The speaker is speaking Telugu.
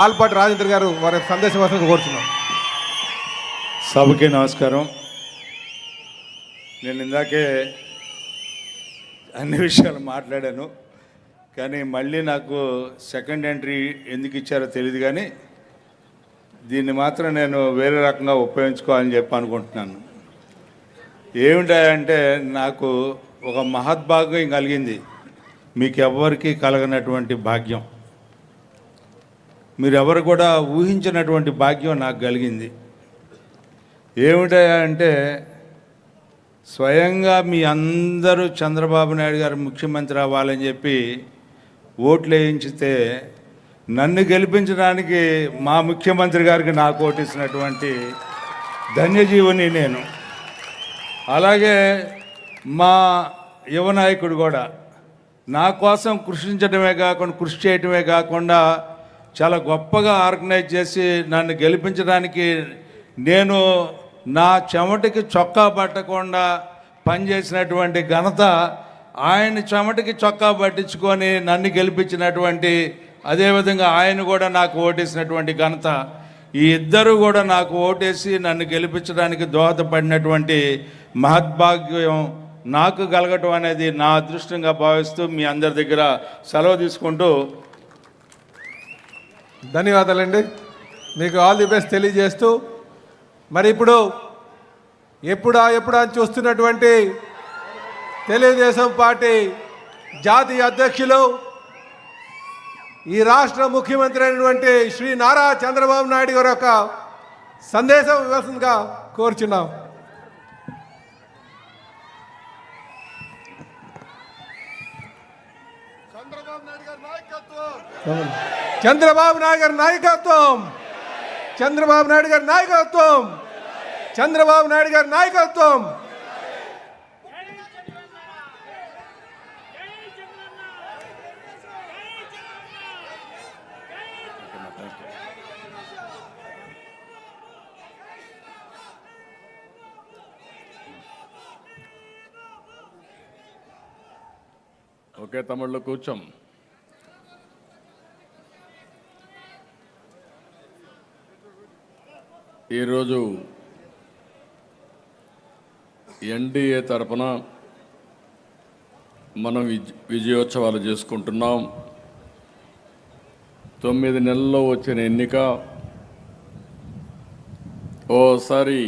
ఆల్పాటి రాజేంద్ర గారు వారి సందేశం కోరుచున్నాం. సభకి నమస్కారం. నేను ఇందాకే అన్ని విషయాలు మాట్లాడాను, కానీ మళ్ళీ నాకు సెకండ్ ఎంట్రీ ఎందుకు ఇచ్చారో తెలియదు, కానీ దీన్ని మాత్రం నేను వేరే రకంగా ఉపయోగించుకోవాలని చెప్పి అనుకుంటున్నాను. ఏమిటంటే నాకు ఒక మహద్భాగ్యం కలిగింది, మీకు ఎవ్వరికీ కలగనటువంటి భాగ్యం, మీరెవరు కూడా ఊహించినటువంటి భాగ్యం నాకు కలిగింది. ఏమిటంటే స్వయంగా మీ అందరూ చంద్రబాబు నాయుడు గారు ముఖ్యమంత్రి అవ్వాలని చెప్పి ఓట్లు వేయించితే నన్ను గెలిపించడానికి మా ముఖ్యమంత్రి గారికి నాకు ఓటిస్తున్నటువంటి ధన్యజీవుని నేను. అలాగే మా యువ నాయకుడు కూడా నా కోసం కృషి చేయటమే కాకుండా చాలా గొప్పగా ఆర్గనైజ్ చేసి నన్ను గెలిపించడానికి నేను నా చెమటికి చొక్కా పట్టకుండా పనిచేసినటువంటి ఘనత, ఆయన చెమటికి చొక్కా పట్టించుకొని నన్ను గెలిపించినటువంటి, అదేవిధంగా ఆయన కూడా నాకు ఓటేసినటువంటి ఘనత, ఈ ఇద్దరు కూడా నాకు ఓటేసి నన్ను గెలిపించడానికి దోహదపడినటువంటి మహద్భాగ్యం నాకు కలగటం అనేది నా అదృష్టంగా భావిస్తూ మీ అందరి దగ్గర సెలవు తీసుకుంటూ ధన్యవాదాలండి. మీకు ఆల్ ది బెస్ట్ తెలియజేస్తూ, మరి ఇప్పుడు ఎప్పుడా అని చూస్తున్నటువంటి తెలుగుదేశం పార్టీ జాతీయ అధ్యక్షులు, ఈ రాష్ట్ర ముఖ్యమంత్రి అయినటువంటి శ్రీ నారా చంద్రబాబు నాయుడు గారి యొక్క సందేశం ఇవ్వాల్సిందిగా కోరుచున్నాం. చంద్రబాబు నాయుడు గారి నాయకత్వం, చంద్రబాబు నాయుడు గారి నాయకత్వం, చంద్రబాబు నాయుడు గారి నాయకత్వం. ఓకే తమ్ముళ్ళు, కూర్చోం. ఈరోజు ఎన్డీఏ తరపున మనం విజయోత్సవాలు చేసుకుంటున్నాం. 9 నెలల్లో వచ్చిన ఎన్నిక ఓసారి